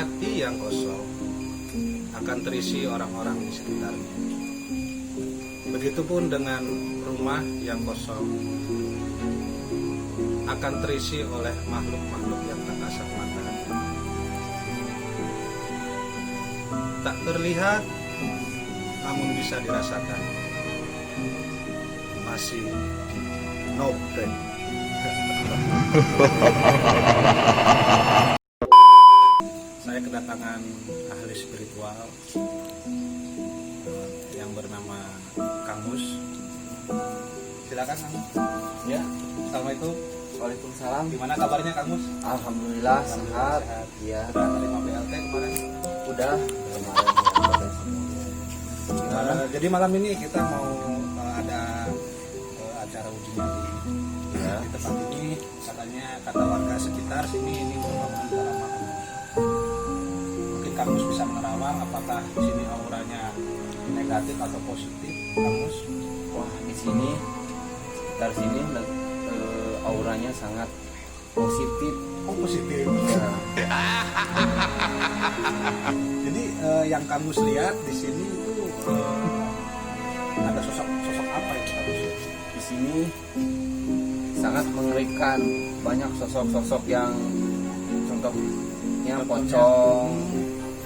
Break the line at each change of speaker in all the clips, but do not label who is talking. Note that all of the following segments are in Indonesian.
hati yang kosong akan terisi orang-orang di sekitarnya. Begitupun dengan rumah yang kosong akan terisi oleh makhluk-makhluk yang tak kasat mata. Tak terlihat, namun bisa dirasakan. Masih no brain. Saya kedatangan ahli spiritual yang bernama Kang Mus. Silakan Kang Mus.
Ya,
Assalamualaikum.
waalaikumsalam.
Gimana kabarnya Kang Mus?
Alhamdulillah sehat. Ya,
Sudah terima BLT kemarin?
udah kemarin
Gimana? Jadi malam ini kita mau ada acara uji nyali
Ya.
di tempat ini. Katanya kata warga sekitar sini ini merupakan dalam makam. Mungkin Kang Mus bisa menerawang apakah di sini auranya negatif atau positif, Kang Mus?
Wah, di sini sekitar sini auranya sangat positif.
Oh, positif.
Ya,
Jadi yang Kang Mus lihat di sini itu ada sosok apa itu Kang Mus?
di sini sangat mengerikan. Banyak sosok-sosok yang contohnya pocong,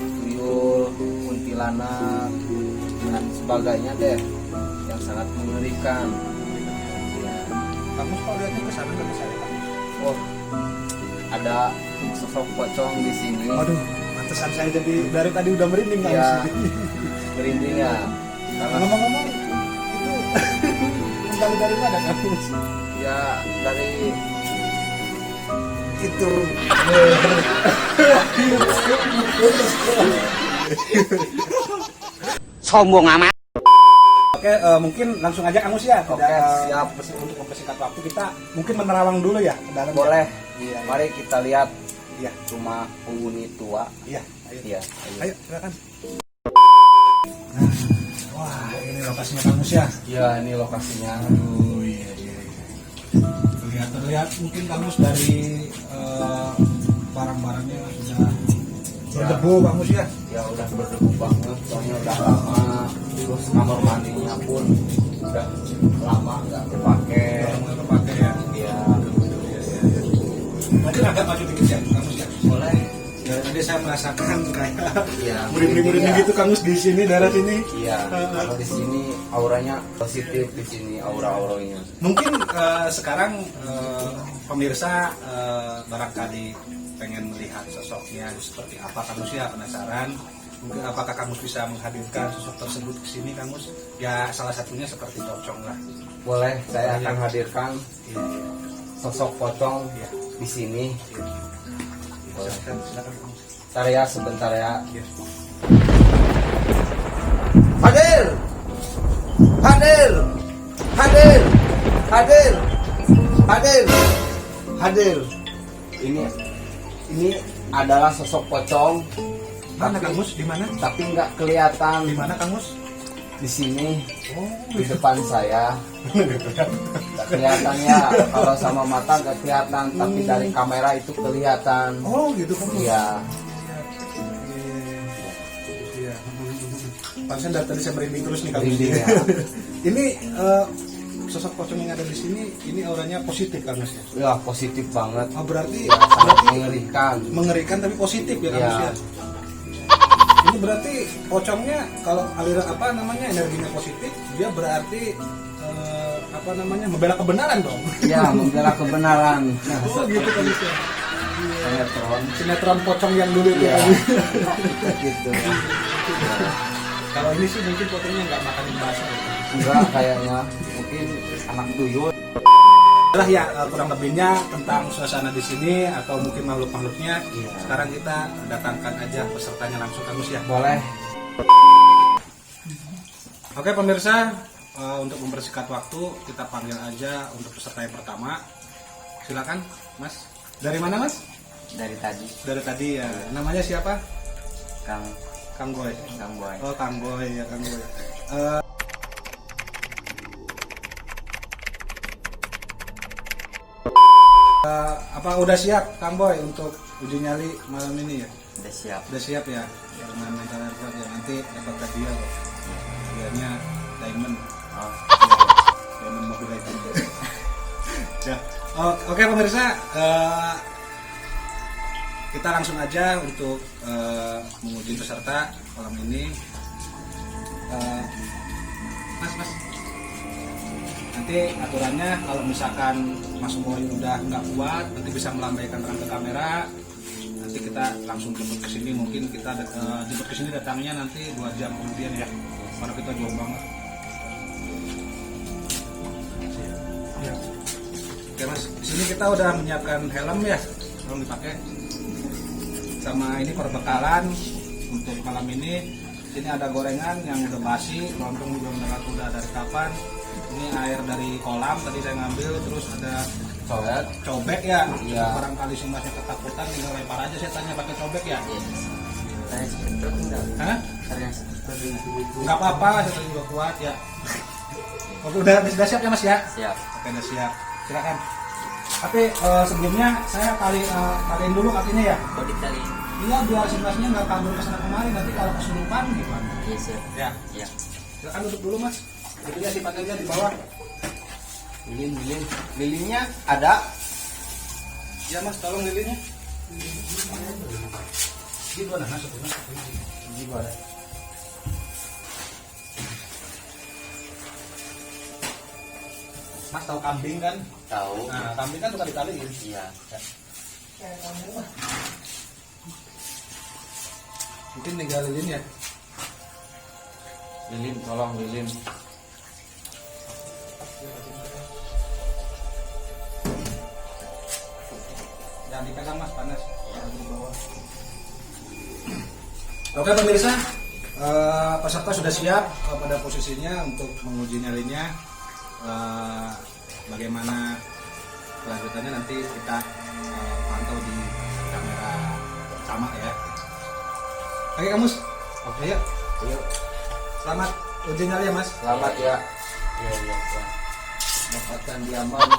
tuyul, kuntilanak dan sebagainya deh, yang sangat mengerikan. Ya.
Kang Mus kalau lihatnya ke sana nggak ke saya, Kang Mus?
Oh, ada sosok pocong di sini.
Waduh, pantesan saya jadi dari tadi udah merinding Kang
Ya,
Mus.
merinding ya. Karena
Ngomong-ngomong itu kembali dari mana Kang Mus?
ya dari itu.
Sombong amat.
Oke, mungkin langsung aja Kang Mus ya.
Oke,
Tidak,
siap.
Untuk mempersingkat waktu kita mungkin menerawang dulu ya ke dalam.
Boleh.
Iya, iya.
Mari kita lihat
Iya,
rumah penghuni tua.
iya. Ayo.
Iya.
Ayo, silakan. Wah, ini lokasinya Kang Mus ya.
Ya, ini lokasinya.
Oh iya iya. Terlihat mungkin Kang Mus dari barang-barangnya sudah berdebu Kang Mus ya.
Ya udah berdebu banget, soalnya udah lama. Terus kamar mandinya pun udah lama nggak dipakai.
Udah mulai terpakai ya.
Ya,
Mungkin agak maju dikit ya Kang Mus ya.
boleh.
Ya, tadi saya merasakan kayak
Iya.
murid-muridnya gitu Kang Mus di sini daerah sini.
Iya, kalau di sini auranya positif, di sini aura-auranya.
Mungkin sekarang pemirsa barangkali pengen melihat sosoknya seperti apa Kang Mus ya, penasaran. Mungkin apakah Kang Mus bisa menghadirkan sosok tersebut ke sini Kang Mus? Ya salah satunya seperti pocong lah.
Boleh, saya akan hadirkan
Iya, iya.
sosok pocong
Iya.
di sini.
Iya.
Boleh.
Silakan Kang Mus.
Bentar ya, sebentar ya.
Iya.
Hadir! Hadir! Hadir! Hadir! Hadir! Hadir! Ini adalah sosok pocong,
Mana Kang Mus? Di mana?
tapi nggak kelihatan
Di mana Kang Mus?
di sini
Oh,
di depan saya. Nggak kelihatan ya, kalau sama mata nggak kelihatan, tapi dari kamera itu kelihatan.
oh gitu Kang Mus.
Iya.
Iya. Pantesan dari tadi saya merinding terus nih Kang Mus.
Merinding, ya.
Ini sosok pocong yang ada di sini, ini auranya positif Kang Mus ya.
Ya, positif banget.
Oh, berarti
Ya, sangat mengerikan.
mengerikan tapi positif ya Kang
Ya.
Mus ya. Ini berarti pocongnya kalau aliran apa namanya energinya positif, dia berarti apa namanya membela kebenaran dong.
Ya, membela kebenaran.
Oh gitu Kang Mus ya.
Sinetron.
Sinetron pocong yang dulu itu.
Ya,
Kang Mus.
gitu.
Kalau ini sih mungkin pocongnya nggak makan bakso.
Enggak, kayaknya mungkin anak tuyul.
Itulah ya kurang lebihnya tentang suasana di sini atau mungkin makhluk-makhluknya.
Iya.
Sekarang kita datangkan aja pesertanya langsung Kang Mus ya.
Boleh.
Oke pemirsa, untuk mempersingkat waktu kita panggil aja untuk peserta yang pertama. Silakan Mas. Dari mana Mas?
Dari tadi
Dari tadi ya. Namanya siapa?
Kang
Kang Boy.
Boy.
Oh Kang Boy ya Kang Boy. Apa udah siap Kang Boy untuk uji nyali malam ini ya?
Udah siap.
Udah siap ya? Dengan mental yang kuat ya, nanti dapat hadiah kok. Hadiahnya diamond.
Oh.
Diamond Mobile Legends. Ya. Oke pemirsa, kita langsung aja untuk menguji peserta malam ini. Mas, nanti aturannya kalau misalkan Mas Boy udah nggak kuat, nanti bisa melambaikan tangan ke kamera. Nanti kita langsung jemput ke sini. Mungkin kita jemput ke sini datangnya nanti 2 jam kemudian ya, karena kita jauh banget. Ya. Oke Mas, di sini kita udah menyiapkan helm ya, helm dipakai. Sama ini perbekalan untuk malam ini. Ini ada gorengan yang udah basi, lontong juga udah dari kapan. Ini air dari kolam tadi saya ngambil, terus ada cobek ya.
Iya.
Barangkali si Masnya ketakutan, tinggal lempar aja. Saya tanya pakai cobek ya.
Saya sebentar enggak.
Hah?
Saya sebentar.
Nggak apa-apa, saya juga kuat ya. Oke, udah siap ya Mas ya?
Siap.
Oke, udah siap. Silakan. Tapi sebelumnya saya kaliin dulu kakinya ya.
Mau ditali.
Iya, biar si Masnya nggak kabur ke sana kemari, nanti kalau kesurupan gimana?
Iya, siap.
Ya.
Iya.
Silakan duduk dulu Mas. Jadi ya sifatnya di bawah.
Lilinnya ada.
Ya Mas, tolong lilinnya. Gimana masuk Mas?
Gimana?
Mas tahu kambing kan?
Tahu.
Nah, kambing kan suka ditaliin.
Iya.
Mungkin tinggal lilin ya.
Lilin, tolong lilin.
Jangan dipegang Mas, panas. Oke pemirsa, peserta sudah siap pada posisinya untuk menguji nyalinya. Bagaimana kelanjutannya nanti kita pantau di kamera bersama ya. Oke Kamus, ayo. Selamat uji nyali ya Mas.
Selamat ya. Iya. Dapatkan diamond.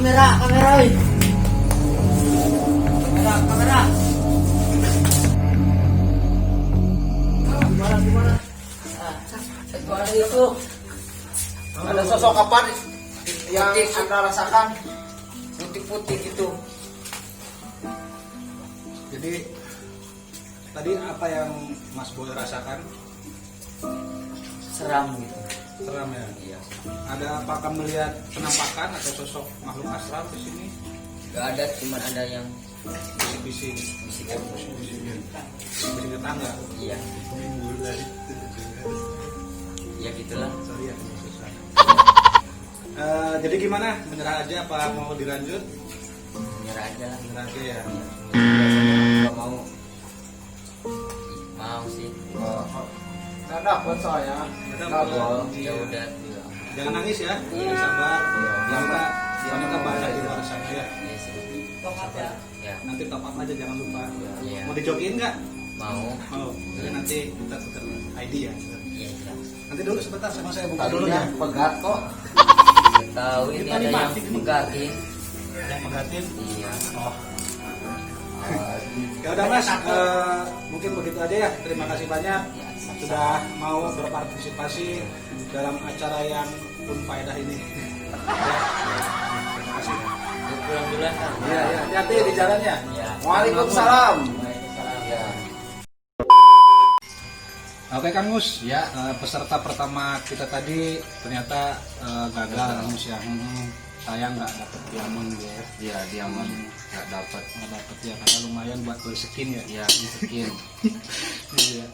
Kamera, oi. Kamera. Gimana? Gimana itu?
Ada sosok apa yang Anda rasakan? Putih-putih gitu.
Jadi tadi apa yang Mas Boy rasakan?
Seram gitu.
Seram ya.
Iya.
Ada apakah melihat penampakan atau sosok makhluk astral di sini?
Gak ada, cuma ada yang
Bisik-bisik. Bisik tetangga.
iya. Ya gitulah.
Sorry ya, susah. Jadi gimana? Menyerah aja apa mau dilanjut?
Menyerah aja lah.
Menyerah aja ya.
Gak mau. Mau sih.
Nggak dapat soalnya.
Ya udah.
Jangan nangis ya,
Iya.
sabar.
Iya.
Wanita banyak di luar sana ya.
Iya sih.
Top up ya.
Ya.
Nanti top up aja jangan lupa.
Iya.
Mau dijokiin nggak?
Mau.
Mau. Jadi nanti kita tukar ID ya.
Iya, iya.
Nanti dulu sebentar sama saya buka dulu
Tadinya
ya.
pegat kok. Tahu ini
Kita
ada yang
dimati.
pegatin.
Yang mengatin.
Iya.
Oh. Ya udah Mas, mungkin begitu aja ya. Terima kasih banyak
Ya,
sudah mau berpartisipasi dalam acara yang unfaedah ini. Ya. Terima kasih.
pulang dulu ya.
Iya, ya, hati-hati di jalannya.
Ya. Waalaikumsalam. Ya.
Oke Kang Mus,
Ya.
peserta pertama kita tadi ternyata gagal Kang Mus ya. Sayang nggak dapet diamond ya.
Ya, dia mah nggak dapat.
Nggak dapet ya karena lumayan buat beli skin ya.
Ya, miskin.
Iya.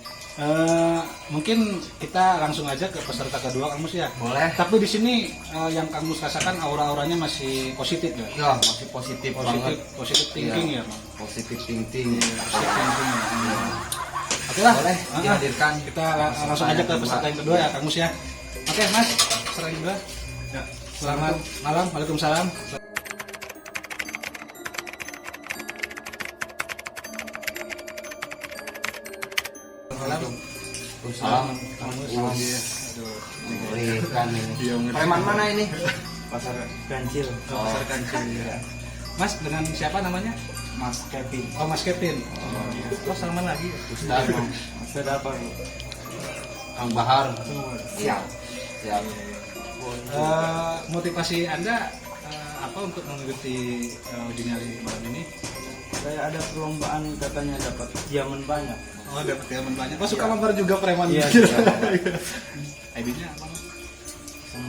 Mungkin kita langsung aja ke peserta kedua Kang Mus ya.
Boleh.
Tapi di sini yang Kang Mus rasakan aura-auranya masih positif ya.
Ya, masih positif banget.
Positif thinking ya, Bang.
Positif thinking.
Positif thinking ya. Oke lah,
Boleh dihadirkan.
kita langsung aja ke peserta yang kedua ya Kang Mus ya. Oke Mas, peserta yang kedua. Ya. Selamat malam, Waalaikumsalam.
Salam.
Kang Mus.
Salam.
Aduh.
Berikan ini.
Iya, ngerti.
Preman mana ini?
Pasar Kancil.
Oh, Pasar Kancil ya. Mas dengan siapa namanya?
Mas Kevin.
Oh Mas Kevin. Oh sama lagi.
Ustaz
Mas ada apa?
Kang Bahar. Siap. Siap.
Motivasi Anda apa untuk mengikuti uji nyali malam ini?
Saya ada perlombaan katanya dapat diamond banyak.
Oh dapat diamond banyak. Oh suka mabar juga preman.
Iya,
gitu.
suka.
ID-nya apa? Mas?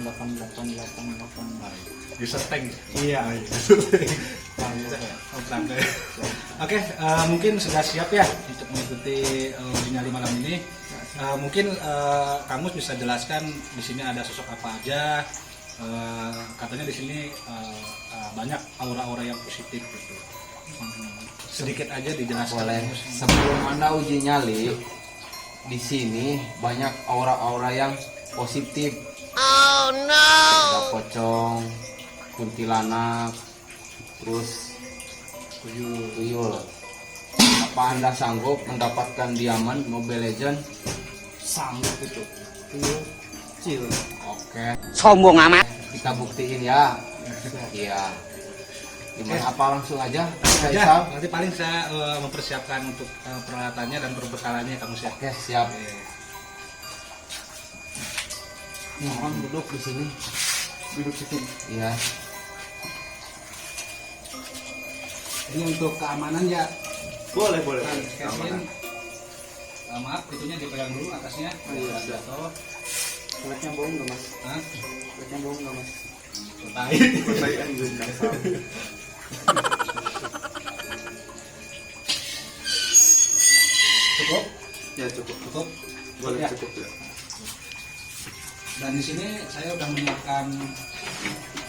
8888.
User tank.
Iya.
Oh, perangga ya. Oke, mungkin sudah siap ya untuk mengikuti uji nyali malam ini. Mungkin Kang Mus bisa jelaskan di sini ada sosok apa aja. Katanya di sini banyak aura-aura yang positif gitu. Sedikit aja dijelaskan.
Boleh.
Kang Mus.
Sebelum Anda uji nyali, di sini banyak aura-aura yang positif. Oh no. Ada pocong, kuntilanak, terus tuyul. Apa Anda sanggup mendapatkan diamond Mobile Legend?
Sanggup itu. Tuyul. Cil.
Oke,
Sombong amat.
kita buktiin ya. Iya. Gimana apa langsung aja? Kita
Ya,
hisap?
nanti paling saya mempersiapkan untuk peralatannya dan perbekalannya kamu siap.
Oke, siap.
Oke.
Mohon duduk di sini.
Duduk di sini.
Iya.
Ini untuk keamanan ya.
Boleh, boleh.
Kevin, maaf, itunya dipegang dulu atasnya.
Iya,
jatuh.
Kulitnya bohong nggak mas?
Hah?
Kulitnya bohong nggak mas?
Selesai.
Kulitnya anjing kasar.
Cukup?
Ya cukup.
Cukup?
Boleh
Ya.
cukup ya.
Dan di sini saya udah menyiapkan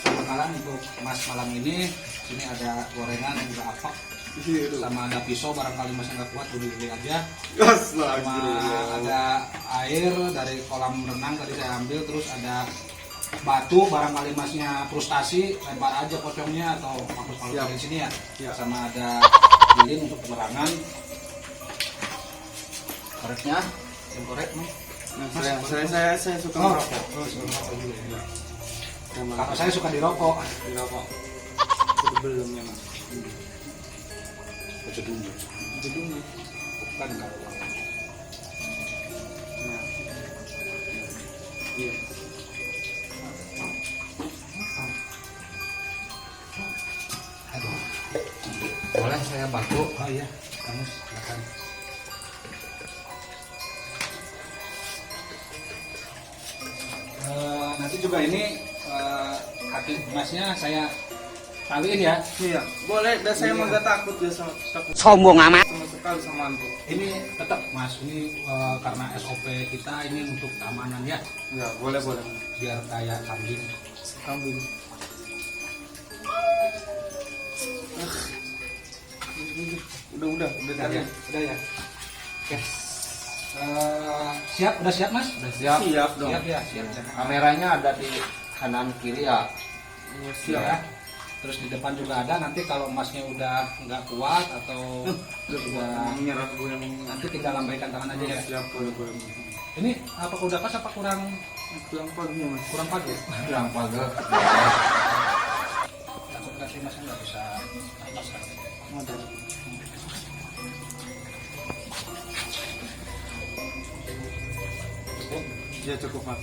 perbekalan untuk Mas malam ini. Sini ada gorengan dan juga apak. Sama ada pisau, barangkali Mas nggak kuat beli aja. Sama ada air dari kolam renang tadi saya ambil, terus ada batu, barangkali Masnya frustasi, lempar aja pocongnya atau hapus kalau
Siap.
dari sini ya.
Siap.
Sama ada lilin untuk penerangan. Koreknya, yang korek nih.
Nah, saya suka
Oh,
merokok.
juga.
Sama
Kalau saya suka dirokok.
dirokok. Belum ya mas.
Jedungnya.
Jedungnya.
Bukan kalau
Nah. Iya.
aduh.
Boleh saya bantu?
Oh iya, kamu silakan. Nanti juga ini kaki emasnya saya taliin ya.
Iya. Boleh. Dan saya mah nggak takut ya sama takut
Sombong amat.
sama sekali sama hantu.
Ini tetap Mas, ini karena SOP kita ini untuk keamanan ya,
Ya boleh boleh.
biar kayak kambing.
Kambing. Udah
Udah
tadi.
ya, udah ya. Oke. Siap, udah siap Mas?
Udah siap?
Siap dong.
Siap ya, siap.
Kameranya ada di kanan kiri ya.
ya. Terus di depan juga ada. Nanti kalau emasnya udah nggak kuat atau sudah
Menyerap gue yang
nanti tinggal lambaikan tangan aja ya.
siap boleh boleh.
Ini apa udah pas apa kurang
Kurang pagi mas.
kurang pagi?
Yang pagi.
Langsung kasih masnya nggak bisa lepaskan.
Modal. Ya cukup mas.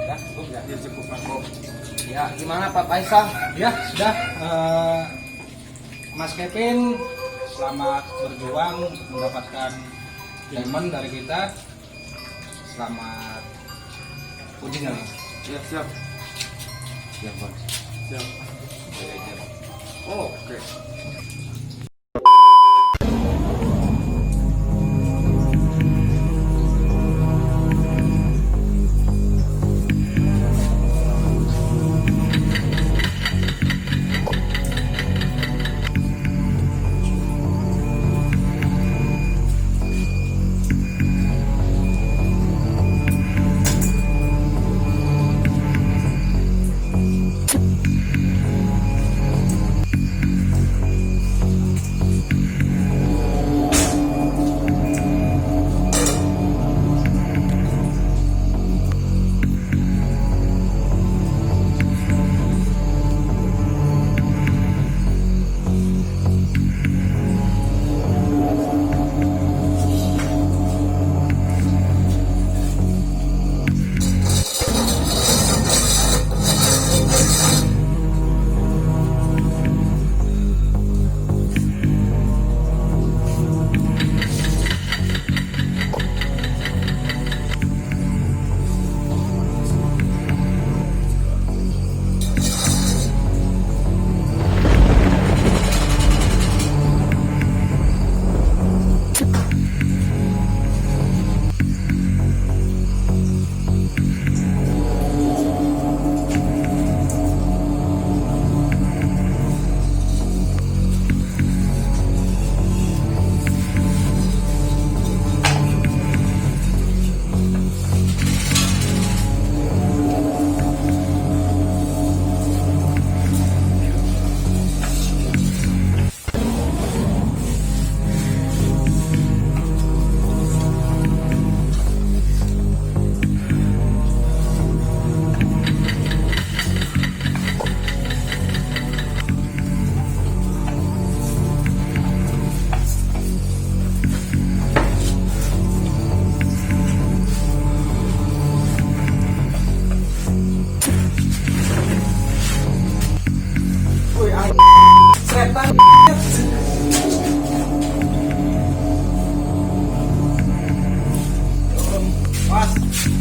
Ya cukup ya.
Ya cukup mas.
Ya gimana Pak Faisal?
Ya sudah. Mas Kevin selamat berjuang mendapatkan payment dari kita. Selamat uji nyali.
Ya siap.
Ya Bos.
Siap.
Oh, oke.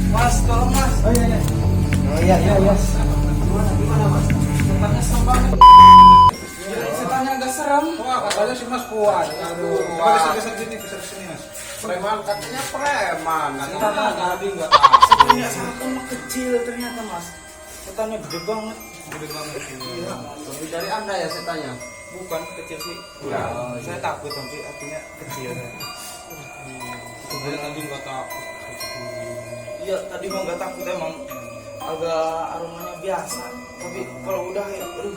Mas, tolong mas.
Oh iya iya.
Oh iya iya iya.
Gimana mas? Setannya serem banget. Setannya agak serem.
Wah katanya si Mas kuat. Aduh. Coba geser sini Mas.
Preman katanya preman.
Kita tadi nggak tahu.
Setannya sangat kecil ternyata mas. Setannya gede banget.
Gede banget.
Iya.
Lebih dari Anda ya setannya.
Bukan kecil sih.
Ya.
Saya takut tapi artinya kecil.
Sebenarnya tadi nggak tahu.
Iya tadi mah nggak takut emang agak aromanya biasa. Tapi kalau udah ya, aduh,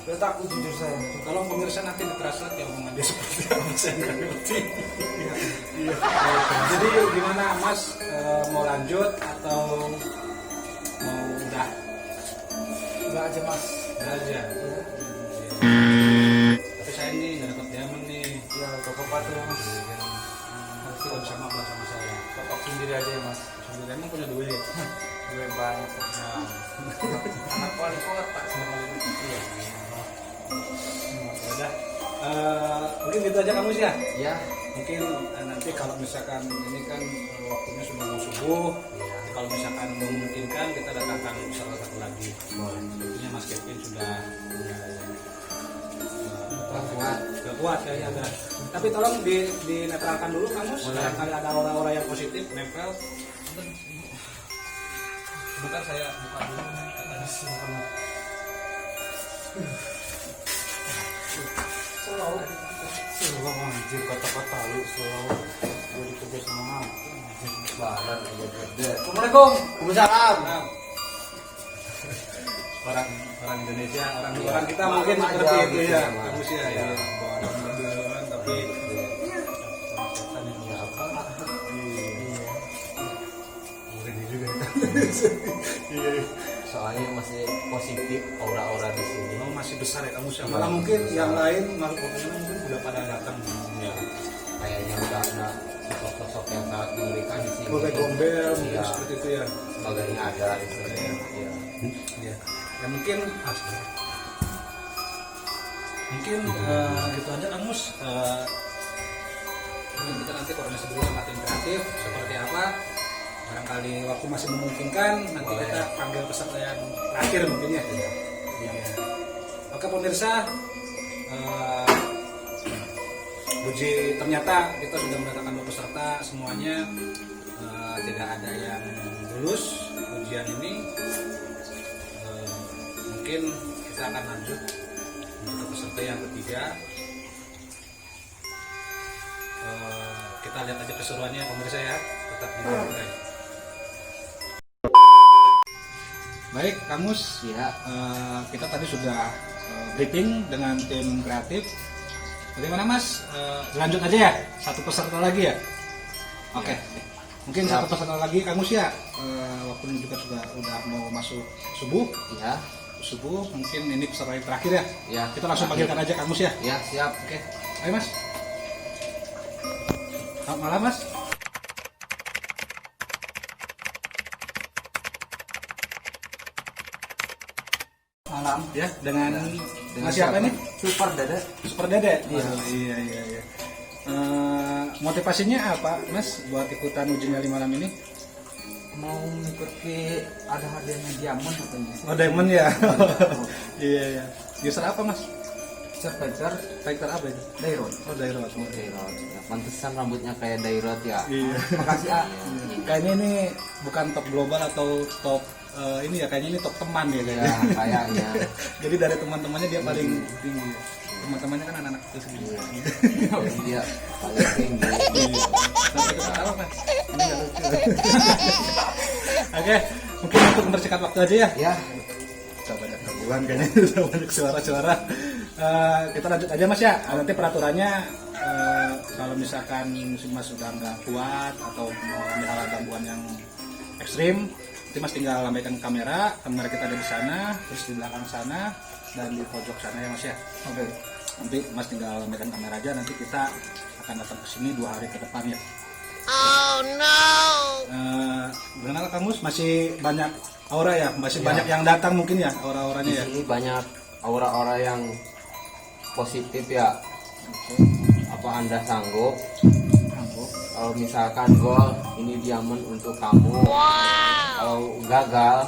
nggak takut jujur saya.
Kalau pemirsa nanti diterasa ya omongan dia seperti apa saya nggak ngerti. Iya. Jadi gimana Mas mau lanjut atau mau udah?
Udah aja mas.
Udah aja. Tapi saya ini nggak dapat diamond nih.
Ya toko patu ya mas.
Nanti kalau bisa maaf sama saya.
Toko sendiri aja ya mas.
Sambil emang punya duit.
Gue banyak.
Nah,
Anak paling kota.
iya. Udah. Mungkin gitu aja kamu sih ya.
Ya.
Mungkin nanti kalau misalkan ini kan waktunya sudah mau subuh, nanti kalau misalkan memungkinkan kita datangkan salah satu lagi. Tentunya Mas Kevin sudah punya
Kuat.
gak kuat kayaknya ada. Tapi tolong dinetralkan dulu kamu. Barangkali ada orang-orang yang positif nempel. Sebentar saya buka dulu.
Selalu anjir kata-kata lu selalu.
Badan aja gede.
Assalamualaikum.
Waalaikumsalam.
orang Indonesia, orang kita
Maklum
mungkin
aja
seperti itu
gitu
ya,
ya, Mas.
bagus ya,
Iya.
bawa mobil tapi ini juga iya.
Soalnya masih positif aura-aura di sini.
Oh, masih besar ya kamu siapa? Malah mungkin yang lain makhluk mungkin udah pada datang.
Ya, kayaknya udah ada sosok-sosok yang sangat mengerikan di sini.
Gombel-gombel mungkin
Iya.
seperti itu ya.
Sebagainya ada di sini. Iya.
Iya. Ya mungkin mungkin gitu aja Kang Mus. Mungkin kita nanti koordinasi dulu sama tim kreatif seperti apa. Barangkali waktu masih memungkinkan nanti
Boleh.
kita panggil peserta yang terakhir mungkin ya. Iya. Oke pemirsa, Puji ternyata kita sudah mendatangkan 2 peserta semuanya tidak ada yang lulus ujian ini. Mungkin kita akan lanjut untuk peserta yang ketiga. Kita lihat aja keseruannya pemirsa ya, tetap di video. Baik, Kamus,
Iya.
kita tadi sudah briefing dengan tim kreatif. Bagaimana Mas? Lanjut aja ya, 1 peserta lagi ya. Oke, mungkin 1 peserta lagi Kamus ya. Waktunya juga udah mau masuk subuh.
Iya.
Subuh mungkin ini peserta yang terakhir ya.
Iya.
Kita langsung panggilkan aja Kamus ya.
Iya, siap.
Oke, ayo Mas. Selamat malam Mas.
Malam.
Ya, dengan siapa nih?
Super Dede.
Super Dede. Iya. Motivasinya apa Mas buat ikutan uji nyali malam ini?
Mau mengikuti ada hadiahnya diamond katanya.
Oh Diamond ya. Iya. User apa Mas?
Sepeder
Fighter apa itu?
Dairot.
Oh Dairot.
Dairot. Ya, pantesan rambutnya kayak Dairot ya.
Iya.
Makasih A.
Kayaknya ini bukan top global atau top ini ya, kayaknya ini top teman ya
Ya,
kayaknya.
kayaknya.
Jadi dari teman-temannya dia paling tinggi. Teman-temannya kan anak-anak itu sendiri.
Jadi dia paling tinggi.
Sampai ketawa Mas. Ini nggak lucu. Oke, mungkin untuk mempersingkat waktu aja ya.
Ya,
Udah banyak gangguan kayaknya, udah banyak suara-suara. Kita lanjut aja Mas ya. Nanti peraturannya kalau misalkan Mas sudah nggak kuat atau ada gangguan yang ekstrim, nanti Mas tinggal lambaikan kamera kita ada di sana, terus di belakang sana dan di pojok sana ya Mas ya. Oke. Nanti Mas tinggal lambaikan kamera aja, nanti kita akan datang ke sini 2 hari ke depan ya.
Oh no.
Gimana Kang Mus? Masih banyak aura ya? Masih
Ya.
banyak yang datang mungkin ya
di
aura-auranya ya?
sini banyak aura-aura yang positif ya. Apa Anda sanggup? Kalau misalkan gol, ini diamond untuk kamu. Kalau gagal,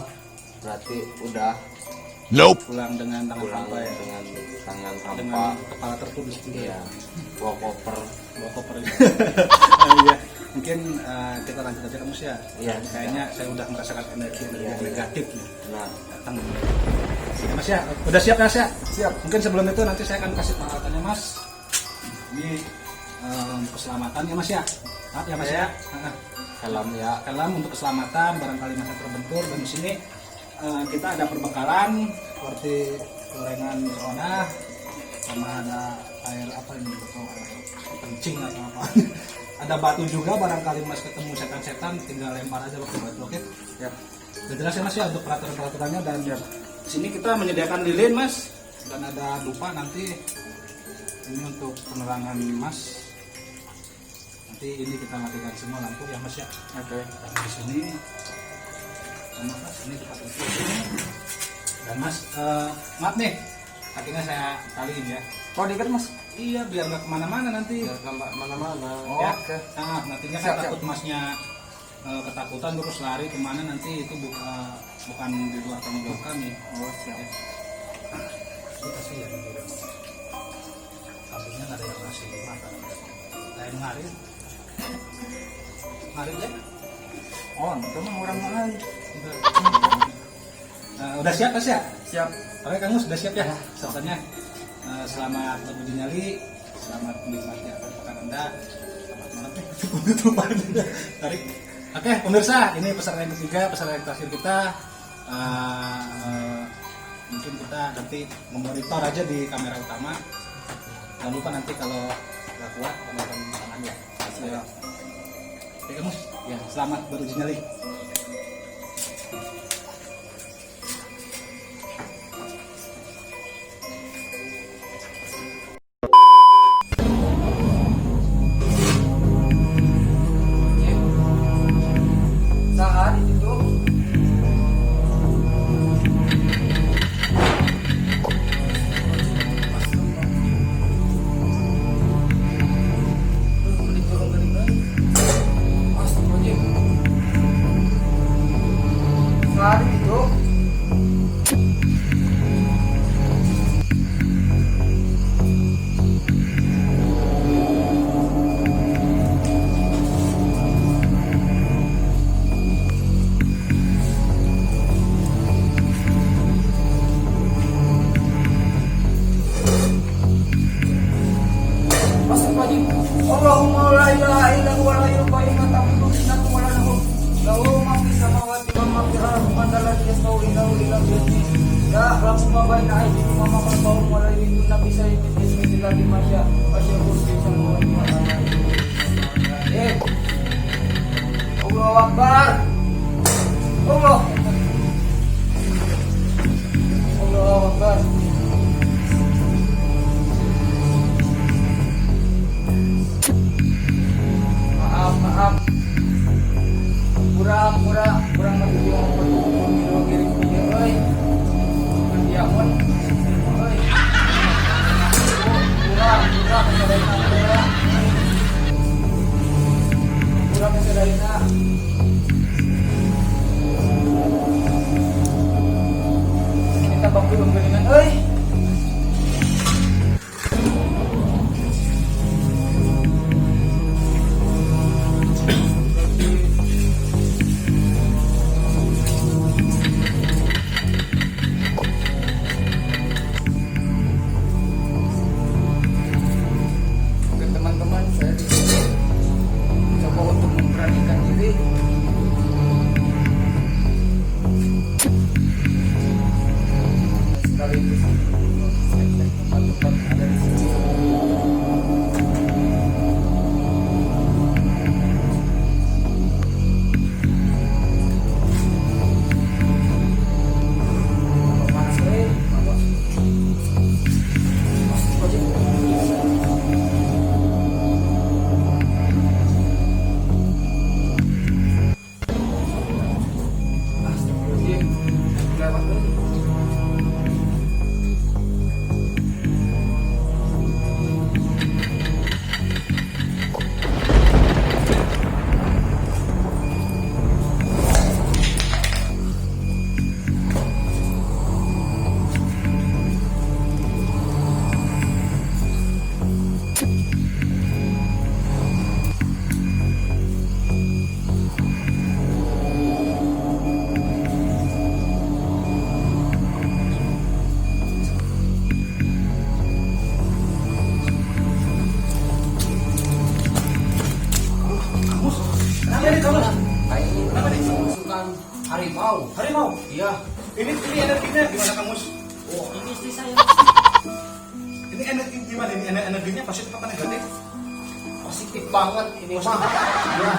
berarti udah
Pulang dengan tangan
pulang
hampa ya?
dengan tangan
Dengan
hampa.
kepala tertulis gitu
Iya, bawa koper.
bawa koper itu. Iya, mungkin kita lanjut aja Kang Mus ya.
Iya.
Kayaknya saya udah merasakan energi
Iya.
negatif nih
Nah,
datang. Ya, Mas ya, udah siap Mas ya?
Siap.
Mungkin sebelum itu nanti saya akan kasih peralatannya Mas. Ini keselamatan ya Mas ya. Maaf ya Mas ya.
helm ya.
Helm untuk keselamatan barangkali masa terbentur, dan di sini kita ada perbekalan seperti gorengan zona, sama ada air apa ini, atau air kencing atau apa. Ada batu juga barangkali Mas ketemu setan-setan, tinggal lempar aja pakai batu. Oke ya, udah jelas ya Mas ya untuk peraturan-peraturannya. Dan ya, sini kita menyediakan lilin Mas, dan ada dupa nanti ini untuk penerangan Mas. Nanti ini kita matikan semua lampu ya Mas ya.
Oke.
Dan di sini sama Mas ini tempat itu sini. Dan Mas maaf nih, kakinya saya taliin ya.
Oh diikat Mas.
Iya, biar nggak kemana-mana nanti.
Biar ke mana-mana.
Oh,
Ya.
oke.
Nah, nantinya
Siap,
kan takut Masnya ketakutan terus lari kemana, nanti itu bukan di luar tanggung jawab kami.
Oh siap.
Itu kasihan juga. Sampingnya nggak ada yang ngasih makan. Kayak ngarit. Ngarit ya?
Oh, itu mah orang mahal.
Udah siap Mas ya?
Siap.
Oke Kang Mus, sudah siap ya? Pesertanya selamat beruji nyali, selamat menikmati apa yang Anda. Selamat malam. penutupan. Tarik. Oke, pemirsa, ini pesan yang ketiga, pesan yang terakhir kita. Mungkin kita nanti memonitor aja di kamera utama. Jangan lupa nanti kalau nggak kuat penonton tangannya. Oke, kamu ya selamat beruji nyali.
Saat itu saat itu Allahumma la ilaha illa huwa al-hayyul qayyum la ta'khudhuhu sinatun wa la nawm lahu ma fis samawati wa ma fil ardi man dhal ladzi yashfa'u indahu illa bi idhnihi ya'lamu ma bayna aydihim wa ma khalfahum wa la yuhituna bi shay'in min ilmihi illa bima syaa wa wasi'a kursiyuhu samawati wal ardi. Allahu akbar. Allahu akbar. Maaf kurang lebih mau kirim video euy diamon euy kurang kesadaina kita bantu dengan euy. Teman-teman, saya di sini coba untuk memberanikan diri. Sekaligus tempat-tempat ada di sini. Panas sekali, Bapak.
Kenapa nih?
Pasukan harimau.
Harimau.
Iya.
Ini energinya gimana Kang Mus?
Oh, ini istri saya.
Ini energi gimana? Ini energinya positif apa negatif?
Positif banget ini mah. Iya.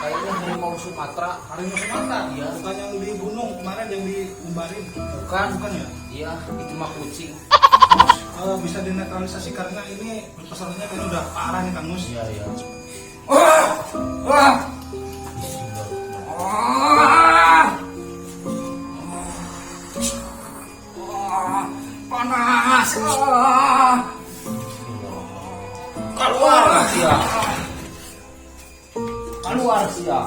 Kayaknya harimau Sumatera.
Harimau Sumatera.
Iya.
Bukan yang di gunung kemarin yang di Umbarin.
Bukan.
Bukan ya?
Iya, itu mah kucing.
Bisa dinetralisasi karena ini pesannya kan udah parah nih Kang Mus.
Iya, iya.
Panas.
Keluar sia. Keluar sia.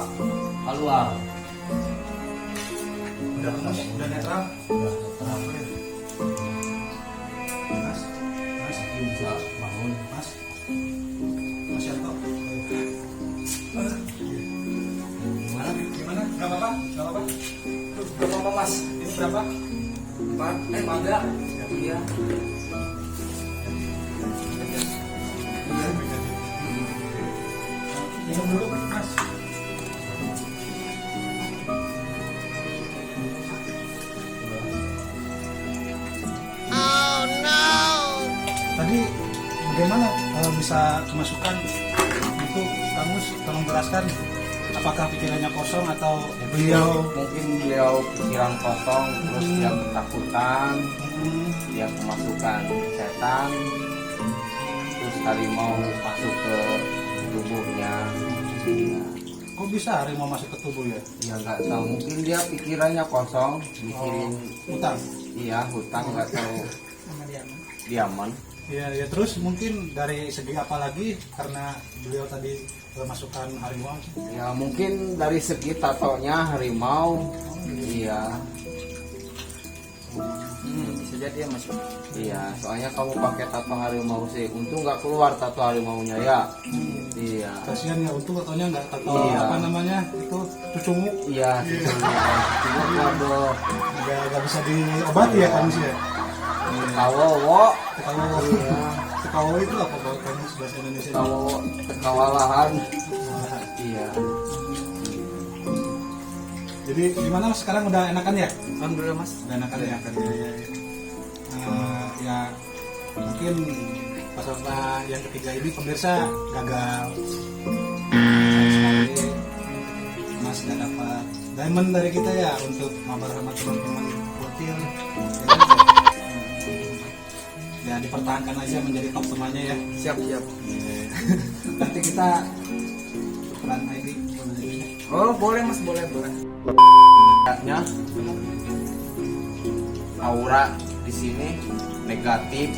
Keluar.
Udah Mas, udah netral.
Udah terakhir.
Mas,
Bisa bangun.
Mas. Mas Yanto.
Gimana?
Gimana? Gak apa-apa? Gak apa-apa?
Berapa Mas?
Ini berapa?
3. Iya.
minum dulu Mas.
Oh no!
Tadi bagaimana bisa kemasukan itu Kamus, tolong jelaskan apakah pikirannya kosong atau beliau
Mungkin beliau pikiran kosong, terus dia ketakutan, dia kemasukan setan, terus harimau masuk ke tubuhnya. Ya,
kok bisa harimau masuk ke tubuh ya?
ya nggak tahu, mungkin dia pikirannya kosong, mikirin
Utang.
iya hutang, nggak tahu diaman.
Ya, ya terus mungkin dari segi apa lagi karena beliau tadi kemasukan harimau.
Ya mungkin dari segi tatonya harimau. Iya.
Bisa jadi ya mas.
Iya, soalnya kamu pakai tato harimau sih. Untung nggak keluar tato harimaunya ya. Iya.
Kasihan ya, untung katanya nggak tato
Iya.
apa namanya itu cucungu.
Iya, cuma waduh.
Nggak bisa diobati ya Kamus ya.
Kawo, wo.
Kalau
Iya.
Tekawo itu apa kalau Kamus bahasa Indonesia?
Kawo kewalahan. Iya.
Jadi gimana Mas sekarang udah enakan ya?
Alhamdulillah mas.
Udah enakan ya? Ya mungkin peserta yang ketiga ini pemirsa gagal. Sayang sekali Mas gak dapat diamond dari kita ya untuk mabar sama teman-teman Botil. Ya dipertahankan aja menjadi top temannya ya.
Siap siap.
Nanti kita tukeran ID.
Oh boleh mas, boleh boleh.
Nya aura di sini negatif,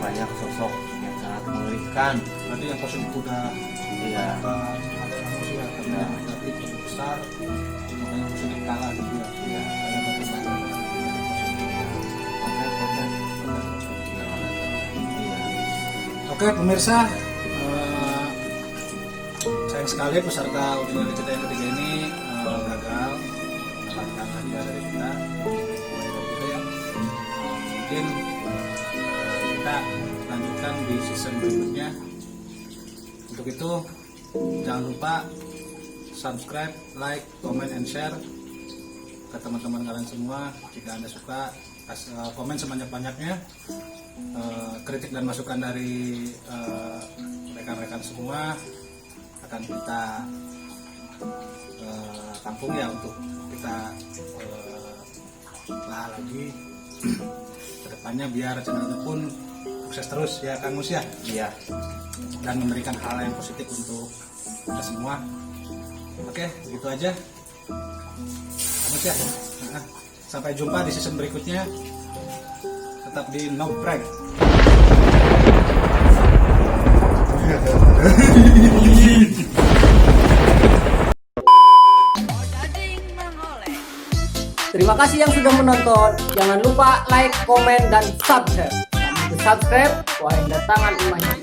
banyak sosok yang sangat mengerikan.
Berarti yang positif udah
Iya.
ada manusia karena negatif lebih besar, makanya positif kalah gitu ya.
Iya.
Kayak bagaimana Oke pemirsa, sayang sekali peserta ujian cerita yang ketiga ini gagal mendapatkan hadiah dari kita, mulai dari kita ya. Mungkin kita lanjutkan di season berikutnya. Untuk itu jangan lupa subscribe, like, comment, and share ke teman-teman kalian semua. Jika Anda suka, komen sebanyak-banyaknya. Kritik dan masukan dari rekan-rekan semua akan kita tampung ya untuk kita lah lagi kedepannya biar channelnya pun sukses terus ya Kang Mus ya.
Iya.
Dan memberikan hal yang positif untuk kita semua. Oke, begitu aja. Kang Mus ya. Sampai jumpa di season berikutnya. Tetap di No Prank.
Terima kasih yang sudah menonton. Jangan lupa like, komen, dan subscribe. Subscribe, wah datangan imahnya.